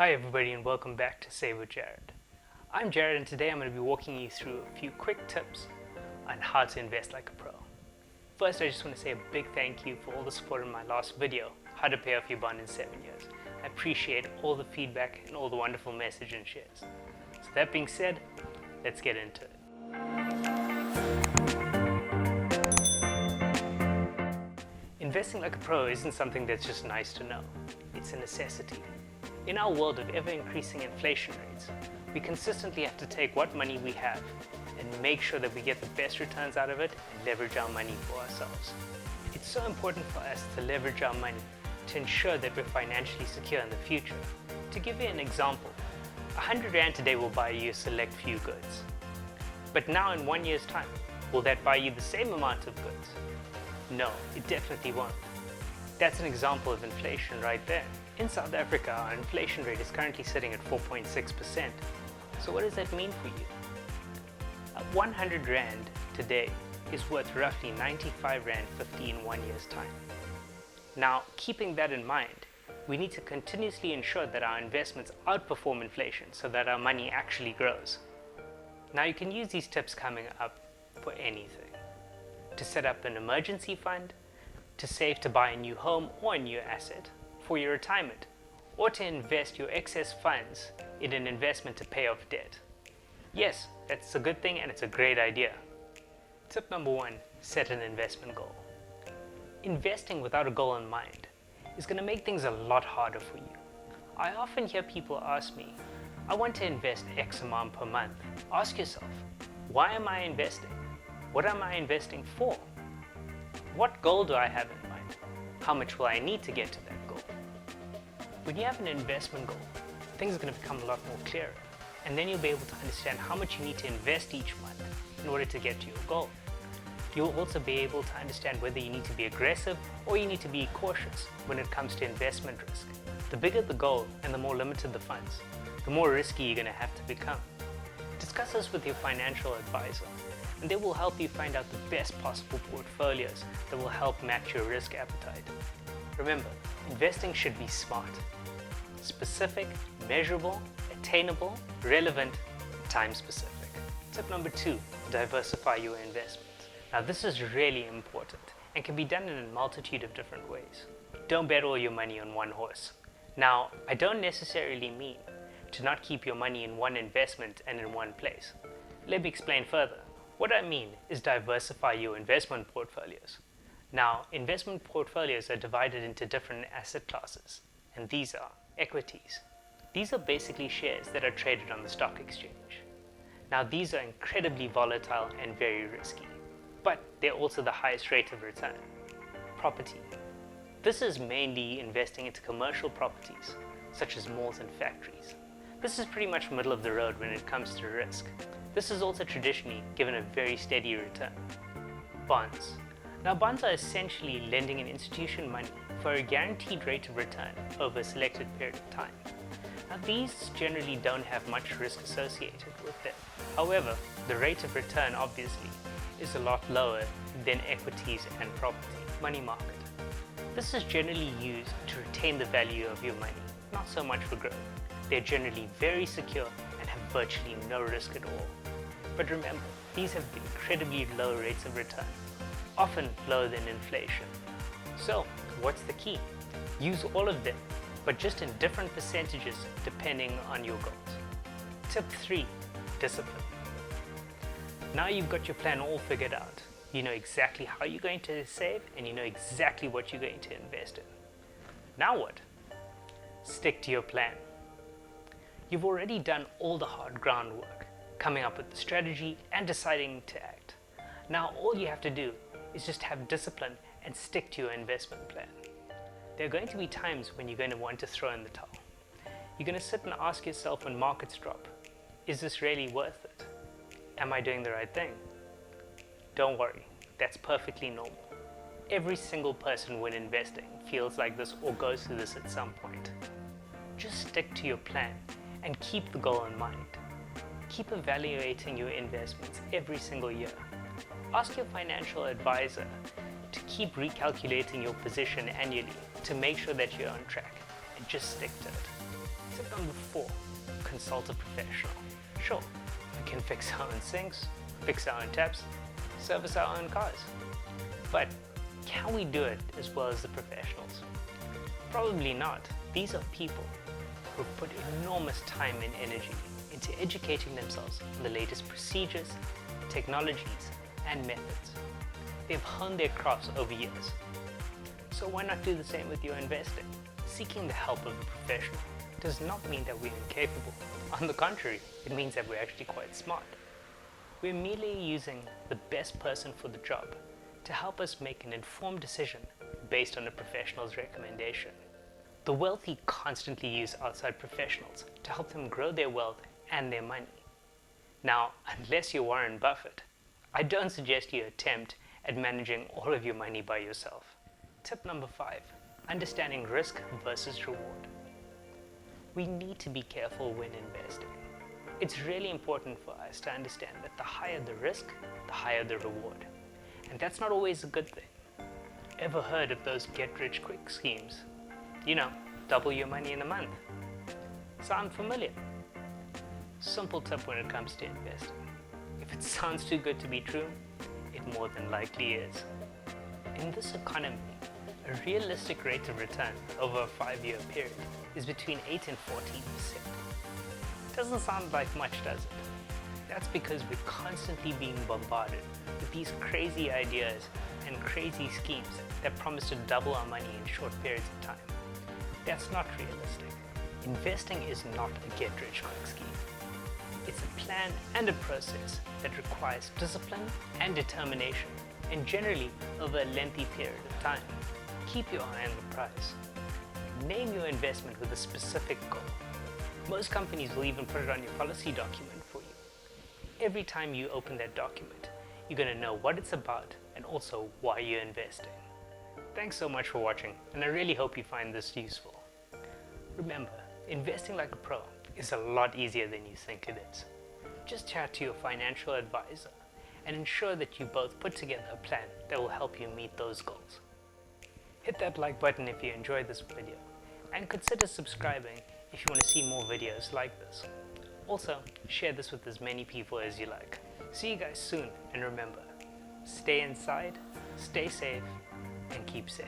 Hi everybody and welcome back to Save with Jared. I'm Jared and today I'm going to be walking you through a few quick tips on how to invest like a pro. First, I just want to say a big thank you for all the support in my last video, How to Pay Off Your Bond in 7 Years. I appreciate all the feedback and all the wonderful messages and shares. So that being said, let's get into it. Investing like a pro isn't something that's just nice to know, it's a necessity. In our world of ever-increasing inflation rates, we consistently have to take what money we have and make sure that we get the best returns out of it and leverage our money for ourselves. It's so important for us to leverage our money to ensure that we're financially secure in the future. To give you an example, 100 Rand today will buy you a select few goods. But now in 1 year's time, will that buy you the same amount of goods? No, it definitely won't. That's an example of inflation right there. In South Africa, our inflation rate is currently sitting at 4.6%. So what does that mean for you? 100 Rand today is worth roughly 95 Rand 50 in 1 year's time. Now, keeping that in mind, we need to continuously ensure that our investments outperform inflation so that our money actually grows. Now, you can use these tips coming up for anything. To set up an emergency fund, to save to buy a new home or a new asset, for your retirement, or to invest your excess funds in an investment to pay off debt. Yes, that's a good thing and it's a great idea. Tip number 1, set an investment goal. Investing without a goal in mind is going to make things a lot harder for you. I often hear people ask me, I want to invest X amount per month. Ask yourself, why am I investing? What am I investing for? What goal do I have in mind? How much will I need to get to that goal? When you have an investment goal, things are going to become a lot more clearer, and then you'll be able to understand how much you need to invest each month in order to get to your goal. You'll also be able to understand whether you need to be aggressive or you need to be cautious when it comes to investment risk. The bigger the goal and the more limited the funds, the more risky you're going to have to become. Discuss this with your financial advisor, and they will help you find out the best possible portfolios that will help match your risk appetite. Remember, investing should be smart, specific, measurable, attainable, relevant, time specific. Tip number 2, diversify your investments. Now this is really important and can be done in a multitude of different ways. Don't bet all your money on one horse. Now, I don't necessarily mean to not keep your money in one investment and in one place. Let me explain further. What I mean is diversify your investment portfolios. Now, investment portfolios are divided into different asset classes, and these are equities. These are basically shares that are traded on the stock exchange. Now, these are incredibly volatile and very risky, but they're also the highest rate of return. Property. This is mainly investing into commercial properties, such as malls and factories. This is pretty much middle of the road when it comes to risk. This is also traditionally given a very steady return. Bonds. Now, bonds are essentially lending an institution money for a guaranteed rate of return over a selected period of time. Now, these generally don't have much risk associated with them. However, the rate of return obviously is a lot lower than equities and property. Money market. This is generally used to retain the value of your money, not so much for growth. They're generally very secure and have virtually no risk at all. But remember, these have incredibly low rates of return, often lower than inflation. So, what's the key? Use all of them, but just in different percentages depending on your goals. Tip 3, discipline. Now you've got your plan all figured out. You know exactly how you're going to save and you know exactly what you're going to invest in. Now what? Stick to your plan. You've already done all the hard groundwork, coming up with the strategy and deciding to act. Now all you have to do is just have discipline and stick to your investment plan. There are going to be times when you're going to want to throw in the towel. You're going to sit and ask yourself when markets drop, is this really worth it? Am I doing the right thing? Don't worry, that's perfectly normal. Every single person when investing feels like this or goes through this at some point. Just stick to your plan and keep the goal in mind. Keep evaluating your investments every single year. Ask your financial advisor to keep recalculating your position annually to make sure that you're on track, and just stick to it. Tip number 4, consult a professional. Sure, we can fix our own sinks, fix our own taps, service our own cars. But can we do it as well as the professionals? Probably not. These are people who put enormous time and energy into educating themselves on the latest procedures, technologies, and methods. They've honed their crafts over years. So why not do the same with your investing? Seeking the help of a professional does not mean that we're incapable. On the contrary, it means that we're actually quite smart. We're merely using the best person for the job to help us make an informed decision based on a professional's recommendation. The wealthy constantly use outside professionals to help them grow their wealth and their money. Now, unless you're Warren Buffett, I don't suggest you attempt at managing all of your money by yourself. Tip number 5, understanding risk versus reward. We need to be careful when investing. It's really important for us to understand that the higher the risk, the higher the reward. And that's not always a good thing. Ever heard of those get-rich-quick schemes? You know, double your money in a month. Sound familiar? Simple tip when it comes to investing. If it sounds too good to be true, it more than likely is. In this economy, a realistic rate of return over a 5-year period is between 8 and 14%. Doesn't sound like much, does it? That's because we're constantly being bombarded with these crazy ideas and crazy schemes that promise to double our money in short periods of time. That's not realistic. Investing is not a get-rich-quick scheme. It's a plan and a process that requires discipline and determination, and generally over a lengthy period of time. Keep your eye on the prize. Name your investment with a specific goal. Most companies will even put it on your policy document for you. Every time you open that document, you're going to know what it's about and also why you're investing. Thanks so much for watching, and I really hope you find this useful. Remember, investing like a pro is a lot easier than you think it is. Just chat to your financial advisor and ensure that you both put together a plan that will help you meet those goals. Hit that like button if you enjoyed this video, and consider subscribing if you want to see more videos like this. Also, share this with as many people as you like. See you guys soon, and remember, stay inside, stay safe, and keep safe.